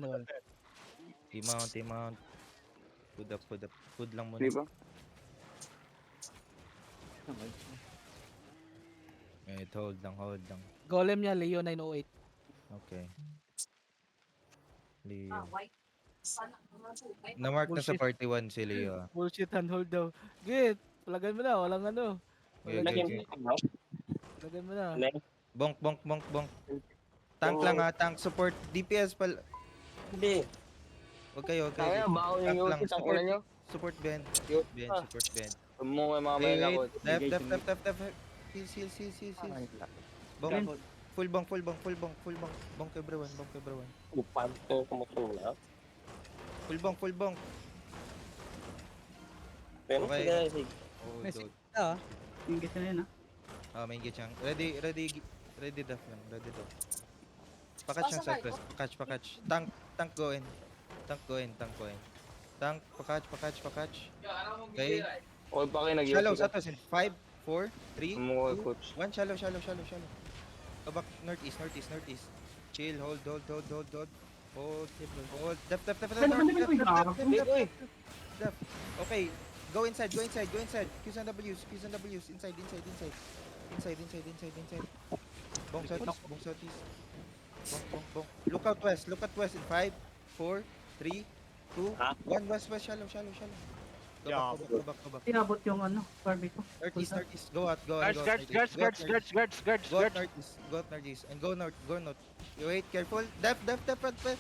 ganun. T-mount, T-mount. Food up, food up. Food lang muna. Di ba? Wait, hold lang, hold lang. Golem niya, Leo 908. Okay. Leo. Na-mark na sa Bullshit. 41 si Leo. Bullshit handhold daw. Git, palagan mo na, walang ano. Okay, Walang okay, okay. palagan mo na. Bonk, bonk, bonk, bonk. Tank lang ha, tank support. DPS pal. Hindi. Huwag kayo, huwag Kaya, kayo. baon Tank yung lang. ulti, ang Support, ina nyo. support bend. Yun. Bend, support bend. Mo may mamaya Wait, na wait. ako. Def. Heals, heals, heals, heals, heals. Bonk. Full bonk, full bonk, full bonk, full bonk. Bonk everyone, bonk everyone. Upan to kumutulak. Full bonk, full bonk. Pero Okay. sige. Oh, Message dog. na. Yung gisa na yun, ah. Ah, main gate siyang. Ready def lang. Ready def. Pakatch siyang southwest. Pakatch. Tank go in. Tank go in. Tank, pakatch. Okay. Okay pa kayo nag-iwas. Shallow, southwest in 5, 4, 3, Mo 2, coach. 1. Shallow. Go back northeast. Chill, hold. Def. Def. Okay. Go inside. Qs and Ws. Inside. Bong southeast. Bong. Look out west in 5, 4, 3, 2, 1. West. Shallow. Go back. Tinabot yung ano, Barbie ko. Northeast. Go out. Guards. Go out northeast. And go north. You wait, careful. Def. Heals.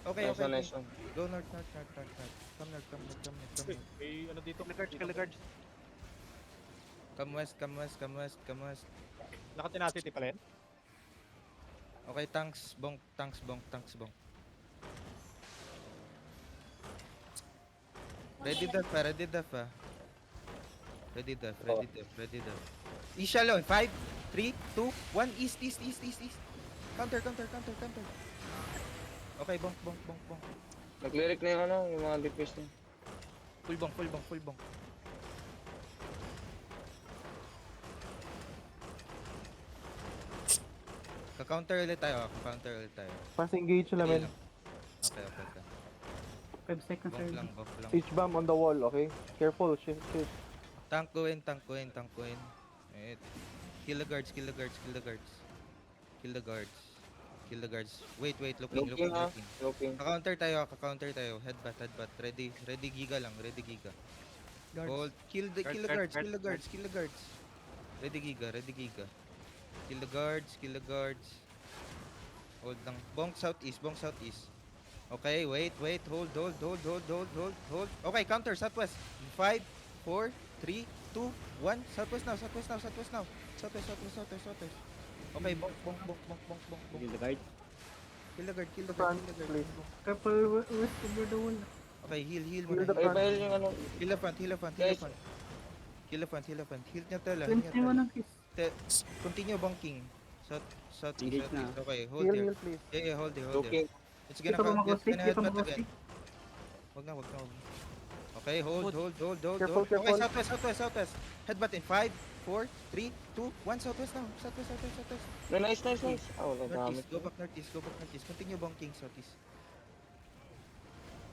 Okay. Nice one. Go north. Come north. May ano dito? Kill the guards. Come west. Nakatinasity pala yan. Okay, tanks bong. Ready def. Ready def. East shallow. 5, 3, 2, 1. East. Counter. Okay, bong. Nag-lyric na yung ano, yung mga DPS niya. Full bong. Ka-counter ulit tayo. Pass engage sila, men. Okay. 5 seconds Bonk early. lang. Siege bomb on the wall, okay? Careful, shit. Tank go in. Wait. Kill the guards. Wait, looking. Looking. Ka-counter tayo. Headbutt. Ready giga lang. Hold. Kill the guards. Ready giga. Kill the guards. Hold lang. Bonk southeast. Okay, wait. Hold. Okay, counter southwest. 5, 4, 3, 2, 1. Southwest now. Southwest. Okay, bonk. Kill the guard. Kill the guard. Front, please. Careful west over the wall. Okay, heal Heal muna. the Ay, pahil yung ano. Heal the front. Guys. Heal niya tala. 21 ang kiss. Continue bonking. Southeast. Engage na. Okay, hold Heal, here. please. Yeah, hold there. Looking. It's gonna headbutt again. Wag na. Okay, hold. Careful. Okay, southwest. Headbutt in 5, 4, 3, 2, 1. Southwest now. Southwest. No, nice. Oh, nagamit. Go back northeast. Continue bonking southeast.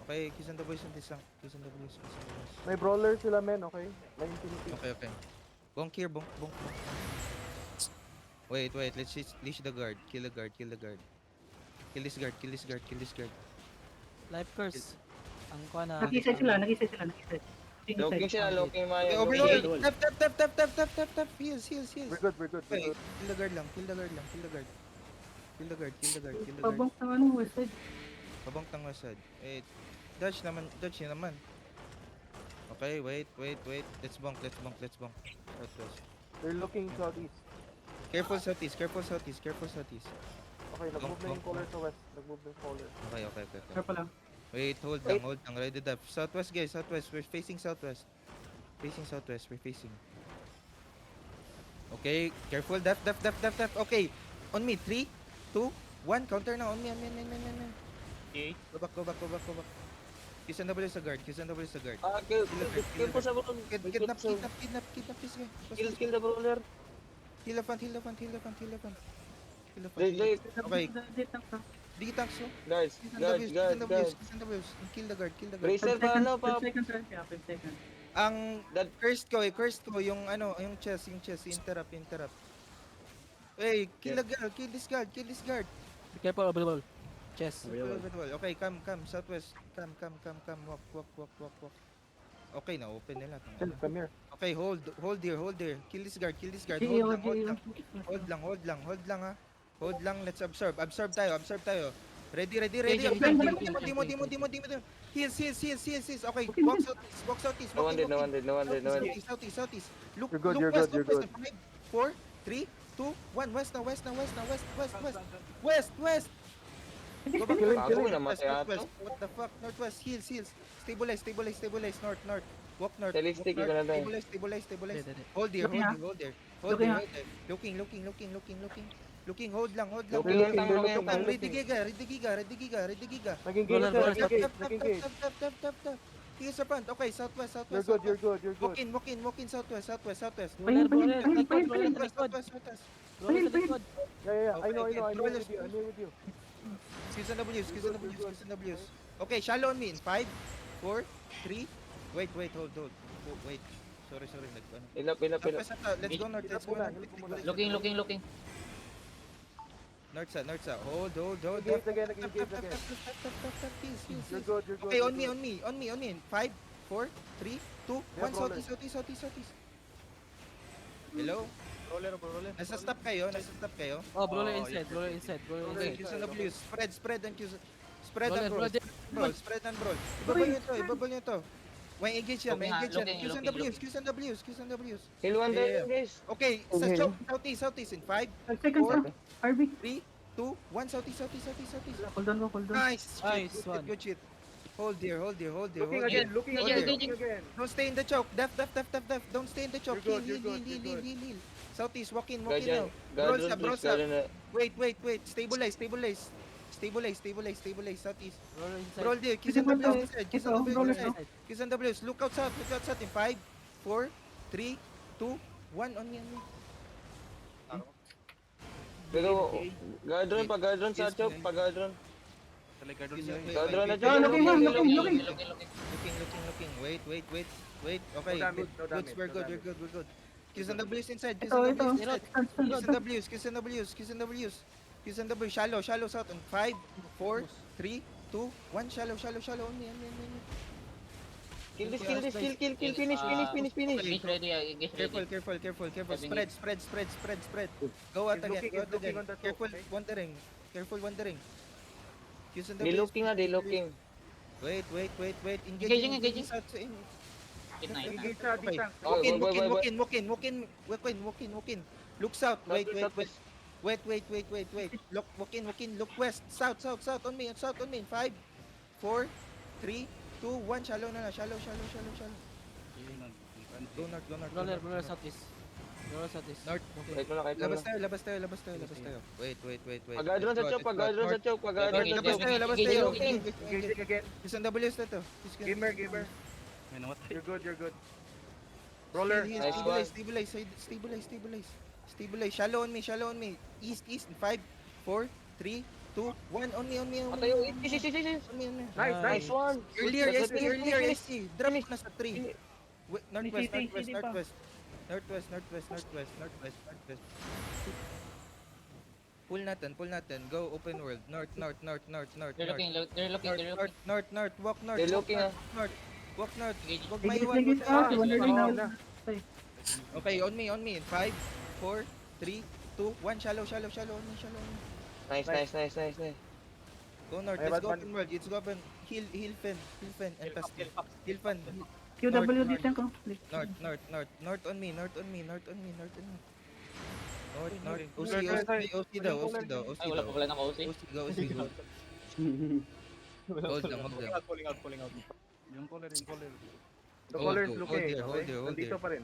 Okay, kiss on the boys on this lang. Kiss on the boys. May brawler sila, men, okay? May infinity. Okay. Bonk here, bonk. Wait, let's leash the guard. Kill the guard. Kill this guard. Life curse. Ang kuha na. Nag-isa sila. Looking sila, looking Okay, Maya. overload. Overload. Tap. Heals. We're good. Okay, kill the guard lang. Kill the guard. Pabang sa ano, west side. Pabang tang west side. Dodge niya naman. Okay, wait. Let's bonk. Southwest. They're looking southeast. Careful southeast. Okay, nag-move na yung caller sa west. Okay. Careful lang. Wait, hold lang. Ready def. Southwest, guys. We're facing southwest. We're facing. Okay, careful. Def. Okay. On me. 3, 2, 1. Counter na. On me. Okay. Go back. Kiss and double sa guard. Kill po sa bron. Kidnap this guy. Kill the brawler. Heal the front. Kill the Wait, wait. Okay. Dito tank ka. Di tanks oh. Guys, Kill the guys, W's, guys, kill the guys. W's, kill the W's. Kill the guard, kill the guard. Bracer 5 pa seconds, ano, 5 pa. seconds, yeah, 5 seconds. Ang That- cursed ko yung ano, yung chest, interrupt. Hey, kill the guard, kill this guard. Be careful, available. Chest. Okay, come, southwest. Come. Walk. Okay, na open nila. Chen, come here. Okay, hold there. Kill this guard. GEO, GEO. Hold lang ha. Hold lang, let's absorb. Absorb tayo. Ready. Okay, Dimo. Heals. Okay, walk southeast. No one did. Southeast. Look, You're good, look you're west, good, you're look west. 5, 4, 3, 2, 1. West now. West. Go back Killing, Bago killing. mo namatay Northwest. ato. What the fuck? Northwest. Heals. Stabilize. North. Walk north. Realistic Walk ka na north. tayo. Stabilize. Dede. Hold there. Looking, ah. Looking, ah. Looking. Hold lang. Looking, looking. Ready giga. Naging Roller, gate, roller, naging gate. Tap. Here's sa front. Okay, southwest. You're good. Walk in southwest. Roller. Southwest. Roller sa likod. Yeah. I know. Okay, I'm roller. here with you. Skills and W's. Okay, shallow on me in 5, 4, 3. Wait, hold. Wait. Sorry. Ilap. Southwest ata. Let's go north. Looking. North sa. Hold. Gate again. Heals. You're good. Okay, on me. 5, 4, 3, 2, 1. Southeast. Hello? Roller. Nasa stop kayo? Oh, roller inside. Okay, Q's and W's. Spread and Q's. Spread and Roller, brawl. Spread and brawl. Ibabal nyo to. May engage yan. Q's and W's. Hill one Yeah. there, guys. Okay, sa Okay. choke, southeast in 5, 5 seconds, Four. RB. 3, 2, 1, southeast. Hold on. Nice Nice shit, one. good shit. Hold there. Looking again. Don't stay in the choke. Def. Don't stay in the choke. You're Heal. good, you're good. Southeast, walk in Guardian, now. guardian, Brawls up. Wait. Stabilize. Southeast. Roller inside. Brawl there. Q's and W's inside. Q's and W's. Look out south in 5, 4, 3, 2, 1. On me. Pero, guardron sa Yes, chop, man. guardron. Q's and W's. Guardron na Wait, chop. Looking. Wait. Okay. No damage, Good. We're good. Q's and W's inside. Q's Ito. and W's inside. Stand. Q's and W's. Shallow south on 5, 4, 3, 2, 1. Shallow. On me. Kill this, finish. Engage ready. Careful. Spread. Go out again. Looking on the top, Careful okay? wandering. Q's and They W's. looking. Wait. Engaging. South. Engage sa Okay. D-tank. Oh, Walk in. Look south. Wait. Look, walk in. Look west. South on me. 5, 4, 3, 2, 1. Shallow. Go north. Roller southeast. North. Kahit mo na. Labas tayo. Wait. Guardron sa chop. Labas tayo. Engaging again. Q's and W's na to. Gamer. You're good. Roller. Nice one. Stabilize. Shallow on me. East in 5, 4, 3, 2, 1. On me. Patayo. Is. On me. Nice one. Earlier, That's it, earlier, finish. SC. Drop na sa 3. Northwest. Pull natin. Go open world. North. They're looking. North. Walk north. They looking, Walk north. Engage. Wag Engage, maiwan. engage. Wala rin Ah, na. Okay, on me. In 5, 4, 3, 2, 1. Shallow. On me. Nice. Go north. Ay, Let's go bad. open world. It's go open. Heal fan, and pass. Heal fan. QW dito ko. North on me. North. OC daw. Ay, wala na OC. Go. Hold lang. The color is Hold looking. there, hold there. Nandito pa rin.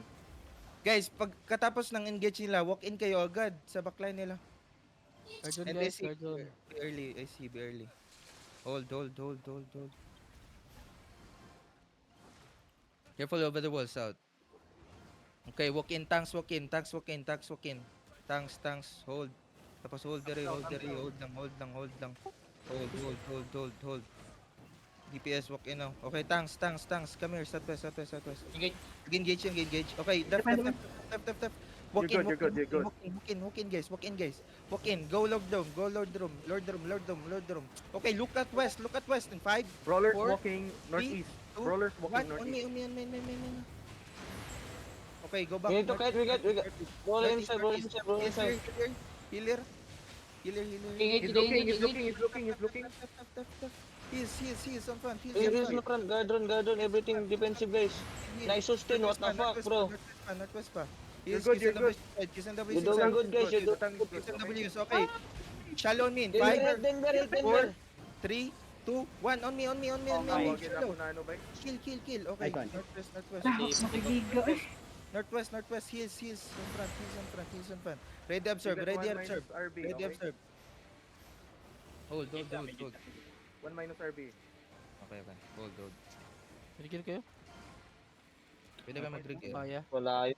Guys, pagkatapos ng engage nila, walk in kayo agad sa backline nila. Guardian And guys, I see, guardian. be early. Hold. Careful over the walls out. Okay, walk in, tanks walk in. Tanks, hold. Tapos hold dere, hold dere, hold lang, hold lang, hold lang. Hold. DPS walk in now. Okay, tanks. Come here, southwest. Engage. Engage. Okay, left. Walk in, You're good. walk in, guys. Walk in. Go Lord Drum. Okay, look at west in 5, Rollers 4, walking northeast. 2, Rollers 1. walking On northeast. me. Okay, go back. We need to kite, we got. Roll inside. Healer. Engage, He's engage. looking. He's on front. He's in the front. Guard run, everything defensive, guys. Nice sustain, what the fuck, bro? Northwest pa. You're good. You're doing good, guys. You're doing Kiss and W's, okay. Shallow on me in Denver, 5, Denver. 4, 3, 2, 1. On me. Tawagin Shallow. ako na ano ba? Kill. Okay, Icon. northwest. Makigiga eh. Northwest. Heels on front. Ready observe. RB, Ready okay? observe. Hold. 1 minus RB. Okay. Hold. Pinigil kayo? Pwede ka mag-drink eh. Kaya. Wala yun.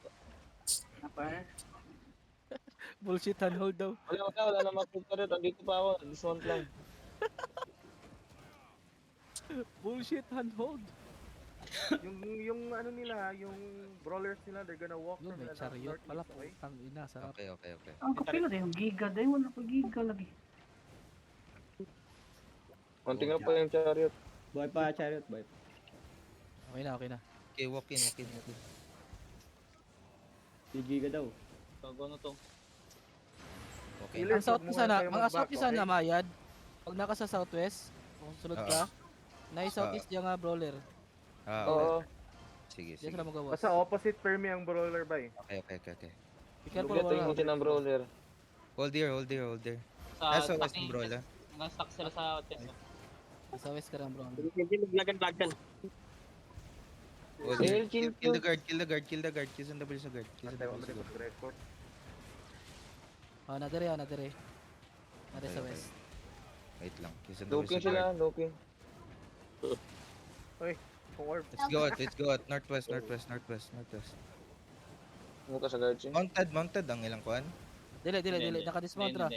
Bullshit handhold daw. Wala na makita rin. Andito pa ako. Dismount lang. Bullshit handhold. Yung ano nila, yung brawlers nila, they're gonna walk Yun, from may the chariot pala. northeast, okay? Putang ina, sarap. Okay. Ang kapilo dahil yung giga dahil wala ko giga lagi. Konting na pa yung chariot. Boy pa chariot boy. Okay na. Okay, walk in. Yung giga daw. Gago na to. Okay. Healer, Ang southeast muna na, kayo mga mag-back, southeast okay? na mayad. Pag naka sa southwest, kung sunod ka, na southeast yung nga brawler. Okay. Oo. Sige. Diyan sila magawas. Basta opposite Fermi ang brawler ba eh. Okay. Be careful Lugat yung wala. mutin ng brawler. Hold there. Sa Nasa west stacking, ng brawler. nag-stack sila sa test. Sa west ka rin brawler. Hold Kill, there. kill, Kill the guard. Kiss and double sa guard. Antay ko mag-record. Nadire. Nadire sa Okay. west. Wait lang. Kiss and double Looking sa guard. sila, looking. Kung orb. Let's go out. Northwest. Mukha sa guards eh. Mounted ang ilang kuan. Dili. Naka-dismount ra.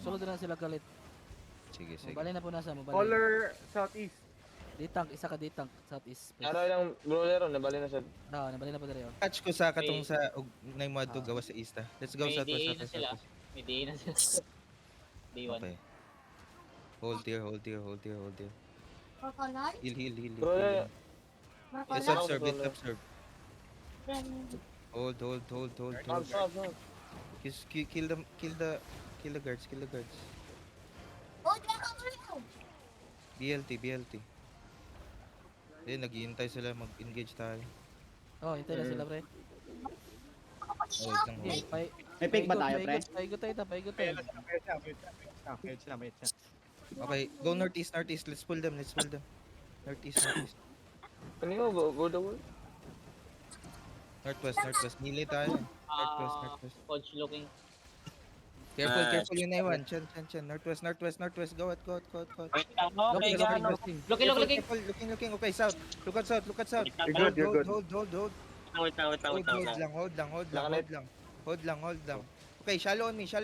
Sulod na sila galit. Sige. Mabali na po nasa. Mabali. Caller southeast. D-tank. Isa ka D-tank. Southeast. please. Araw lang brawler, nabali na siya. Nabali na po dire. Catch ko sa katong sa na yung mga gawa sa East. Let's go May DA na southwest. sila. May DA na sila. Day 1. Okay. Hold there. Coconut? Heal. Brawler, Let's Coconut? observe. Hold. abs. Kill the guards. Oh, Coconut! BLT. Naghihintay sila mag-engage tayo. Oh, hintay na sila pre. Hold lang. Okay, May pick ba tayo pre? Paigot tayo. Okay, go northeast. Let's pull them. Northeast. Kanino, go the wall. Northwest. Melee tayo. Northwest. Coach looking. Careful yung naiwan. Chan. Northwest. Go out. Looking. Looking. Okay, south. Look at south. You're good. Hold. Hold lang. Okay, shallow on me. 5,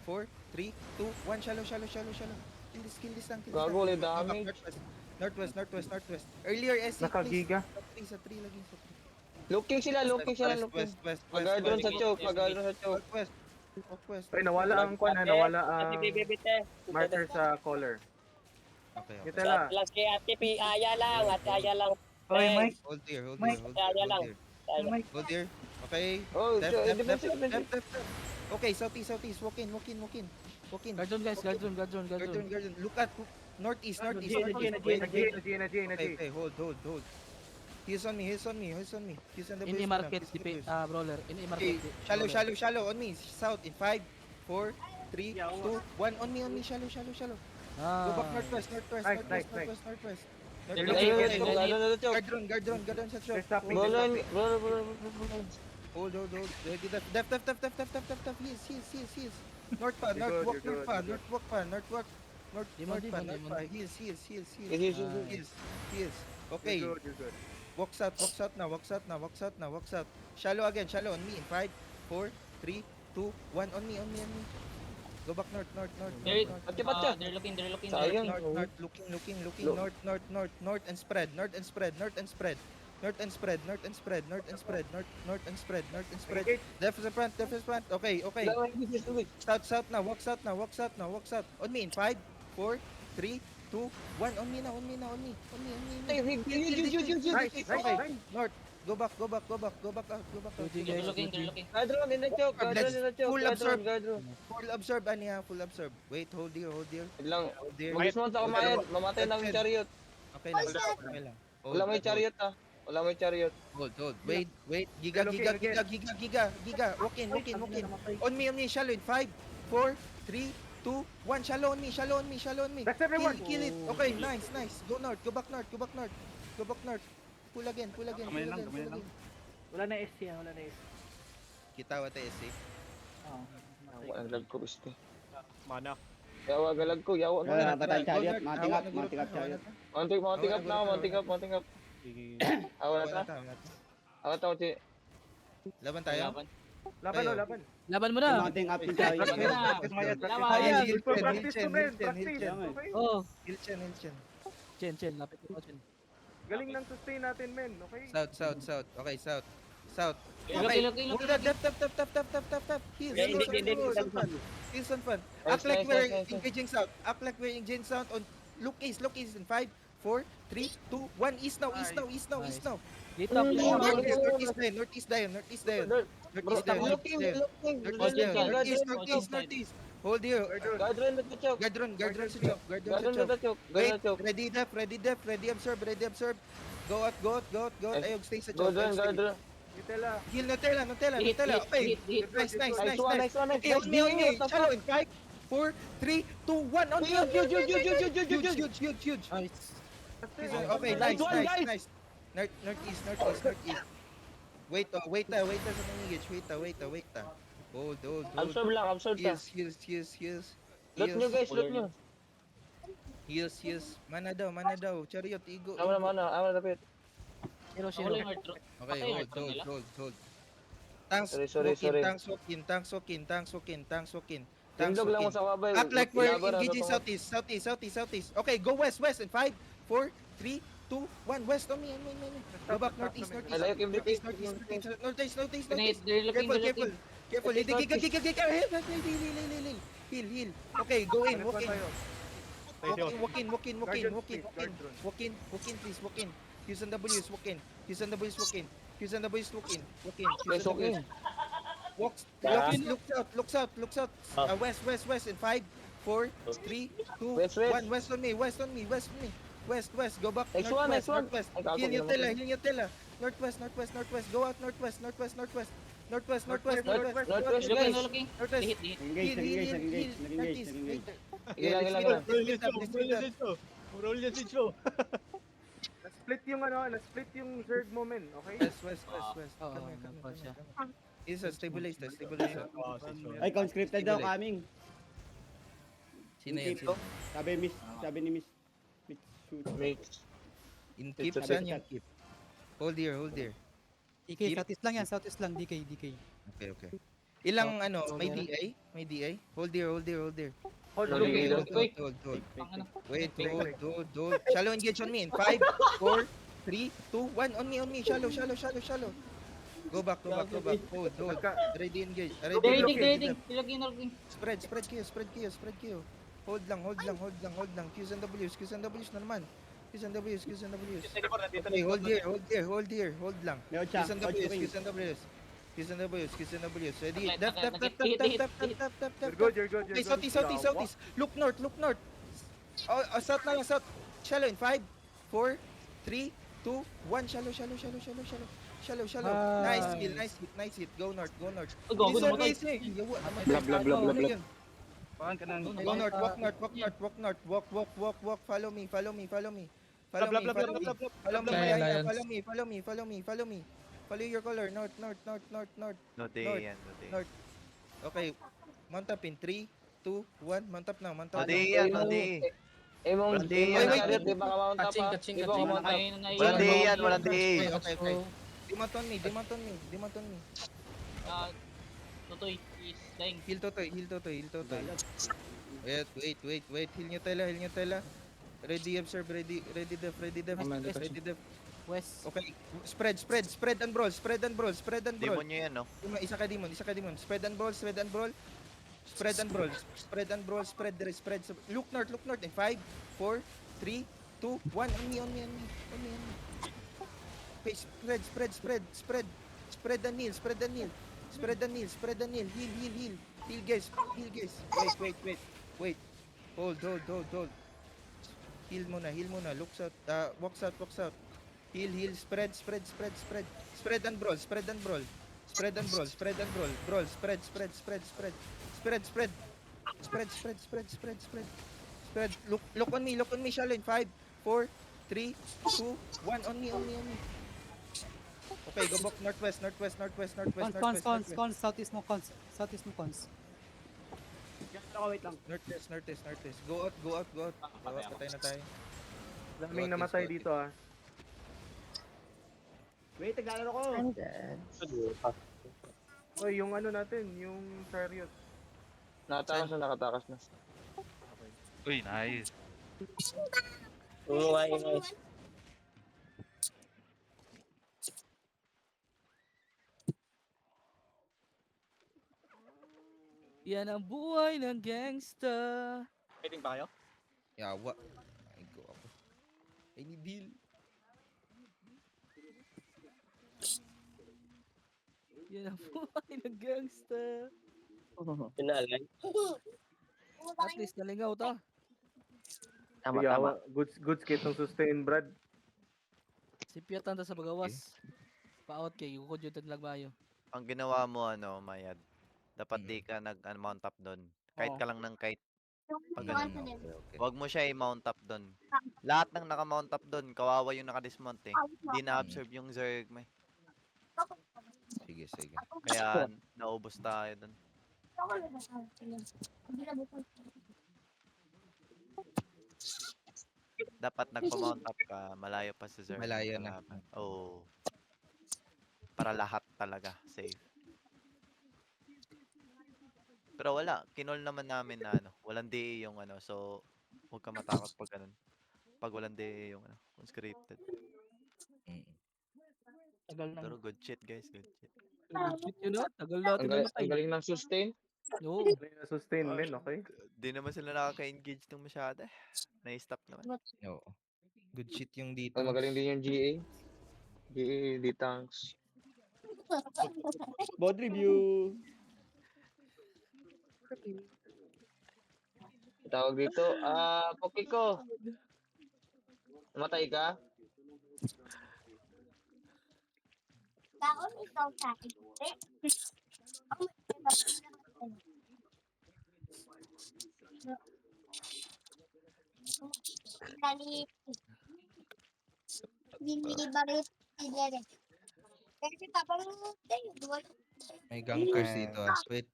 4, 3, 2, 1. Shallow. Kill this lang. Gago, ulit damage. Northwest. Earlier SC, please. Nakagiga. Sa 3 lagi. Looking sila. West. Pag-guard sa choke. Northwest. Ay, nawala ang kwan ha. Nawala ang marker sa caller. Okay. Kita la. Oy Mike. Hold there. Okay. Oh, Left. defensive. Okay, southeast. Walk in. Guard guys. Garden. Look at northeast. Okay, hold. He's on me. He's on the Ini base market na. si brawler. Ini Okay, market. shallow on me. South in 5, 4, 3, 2, 1. On me. Shallow. Go back northwest. Nice. Northwest. Guard Guard sa They're shop. stopping. Brawler. Hold. Ready, def. Heels. North pa. You're North good. walk. Demon. Heels. Okay. You're good. Walks out now. Shallow on me in 5, 4, 3, 2, 1. On me. Go back north, north, north, They're, north, north. Patya, patya. they're looking. Sayang. North, north, looking, Lo- north, north, north, north, and spread, north and spread, north and spread, north and spread, north and spread, north and spread, north and spread, north and spread. Left is front, left is front. Okay, okay. South, south now, walk south now, walk south now, walk south. On me in 5, 4, 3, 2, 1. On me now, on me now, on me. On me, on me. Nice, nice, Okay, nice. north. Go back, go back, go back, go back out, go back out. Fuji, They're guys. looking. Fuji. Gadron in the choke, gadron in the choke, Full absorb. gadron. Full absorb, Anya, full absorb. Wait, hold here, hold here, Wait lang. hold here. Mag-dismount ako Mayad. Mamatay na yung chariot. Okay lang, okay lang. Wala may chariot ah. Wala may chariot. Hold, hold. Wait, wait. Giga, Okay, giga, okay. giga, giga, giga. Walk in, walk in, walk in. On me, shallow in 5, 4, 3, 2, 1. Shallow on me, shallow on me, shallow on me. That's everyone. Kill it. Okay, nice, nice. Go north, go back north, go back north. Go back north. Pull again, pull again, pull again, pull again. Wala na SC yan, wala na SC. Kita wa tayo si. Wala lag ko biste. Mana? Yawa galag ko, yawa mo na. Batang chariot, mounting up chariot. Mounting up na ako, mounting up. Awa na ta. Awa ta, Uchi. Laban tayo. Laban, Tayo. oh, laban. Laban mo na. Mounting up yung chariot. Laban na. Laban. Ayan, Full Hilchen, practice to Hilchen, men, Hilchen, practice. Hilchen. Okay. Oh, Hilchen, Hilchen. Chen, lapit mo, Chen. Galing ng sustain natin, men. Okay? South, south, south. Okay, south. South. Looking. Hold that, tap. Heels, Hindi, heels, hindi, heels, hindi. on fun. Heels on fun. Nice, Act like nice, we're nice, nice. engaging south. Act like we're engaging south on look east in 5, 4, 3, 2, 1. East now. Dito, please. Northeast dayon. Northeast dayon. Looking. Northeast. Hold here. Gadron na the choke. Guardron sa choke. Gadron na the choke. Wait, Gadron na choke. ready absorb. Go out. Ayog, stay sa choke. Gadron, gadron. Nutella. Heal, Nutella. Hit. Okay. Hit. Nice. Nice one. Okay, on me. Shallow in 5, 4, 3, 2, 1. On me. Huge. Nice. Okay, Nice one, guys. nice. Northeast. Wait sa engage. Wait. Hold. Absorb lang. Heals. Loot nyo guys, loot nyo. Heals. Mana daw. Chariot, igo. Awa na, lapit. Zero. Ako lang yung Artro. Okay, Patay yung Artro nila. hold. Tanks Sorry. Tanks walk in. Tindog lang mo sa kabay. Act like we're Laban na engaging to. southeast. Okay, go west in 5, 4, 3, 2, 1. West on me. Go back northeast. I like everything. Northeast. They're looking. Careful. Giga. Heal. Okay, go in. Walk in. Walk in, please. Walk in. Qs and Ws, walk in. Guys, okay. Look south. West in 5, 4, 3, 2, West. 1. West on me. West. Go back. Next one. Northwest. Ay, kako, Heal your naman. tela. Northwest. Go out northwest. Northwest, Northwest. Looking. Northwest. Hit. Engage. Ilang. Na-split yung third moment, okay? West. Oo, Come nagpal siya. here. Stabilize. Ay, conscripted daw coming. Sino Keep yan? to. Sabi ni Miss shoot. Mix. In keep, saan yung keep? Hold here. DK, Keep. Southeast lang, DK. Okay. Ilang may DA? Hold here. Hold, Hold, looking. Hold. Wait, hold. Shallow engage on me in 5, 4, 3, 2, 1. On me. Shallow. Go back. Hold. Ready engage. Ready. Looking. Spread kayo. Hold lang. Qs and Ws na naman. Qs and Ws. Okay, hold here. Hold lang. May Ocha. Qs and Ws. Ready? Okay, Tap. You're good. Okay, southeast. Look north. South na lang, south. Shallow in 5, 4, 3, 2, 1. Shallow. Nice hit. Go north. Go This north. one is Blah. Go north, walk north. Walk. Follow me. Follow me. Follow me. Follow your color. North. No day yan. Okay. Mount up in 3, 2, 1. Mount up now. No day yan. Mong Wait, chariot, di ba ka-mount up ha? Di ba ka-mount up? Walang day yan. Walang day. Okay. Demount on me. Ah, Totoy is dying. Heal Totoy, heal Totoy, heal Totoy. Wait. Heal nyo Tela. Ready observe, ready def. West, Ready def. West. Okay, spread and brawl. Demon nyo yan, no? Isa ka demon. Spread and brawl. Spread there, spread. Look north in 5, 4, 3, 2, 1. On me. Okay, spread and kneel. Heal guys. Wait. Hold. Heal muna. Walks out. Heal. Spread. Spread and brawl. Brawl. Spread. Look on me, Shalin. 5, 4, 3, 2, 1. On me. Okay, go back northwest. Cons, southeast mo, cons. Wait lang. Northwest. Go out. Patay na tayo. Daming namatay dito ah. Wait, naglalaro ko. Oy, yung ano natin, yung chariot. Nakatakas na. Uy, nice. Nice. Yan ang buhay ng gangsta. Pwedeng ba kayo? Yawa. Ay, go ako. I need heal. Yan ang buhay ng gangsta. Pinalay. At least nalingaw ta. Yawa. Good kit ng sustain, Brad. Si Piatan ta sa bagawas. Pa-out kay kukod yun taglagbayo. Ang ginawa mo, Mayad, dapat di ka nag-mount up doon. Kahit ka lang ng kahit pag ganun. Okay. Huwag mo siya i-mount up doon. Lahat ng naka-mount up doon, kawawa yung naka-dismount eh. Hindi na-absorb yung Zerg may. Sige. Kaya naubos tayo doon. Dapat nagpa-mount up ka, malayo pa sa Zerg. Malayo na. Oo. Para lahat talaga, safe. Pero wala, kinol naman namin na walang DA yung so huwag ka matakot pag ganun. Pag walang DA yung unscripted. Tagal na. Pero good shit guys, good shit. Shit yun ah. Tagal natin na Ang galing ng sustain. Oo. Sustain din, okay? Di naman sila nakaka-engage ng masyado eh. Na-stop naman. Oo. Good shit yung dito. Magaling din yung GA. GA, D-Tanks. Bod review. Tawag dito, Pokiko. Namatay ka? Taon ikaw sa Binibarit si Derek. Kasi tapang tayo, duwal. May gankers dito. Wait.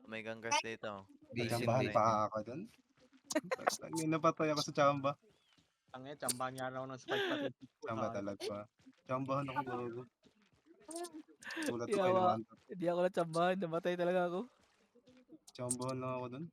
May gangers dito. Basic Chambahan na pa ako dun. Napatay ako sa chamba. Ang chambahan niya raw ng spike pati. Chamba talaga. Chambahan ako bago. Ulat ko Yawa. naman. Hindi ako natsambahan. Namatay talaga ako. Chambahan lang ako dun.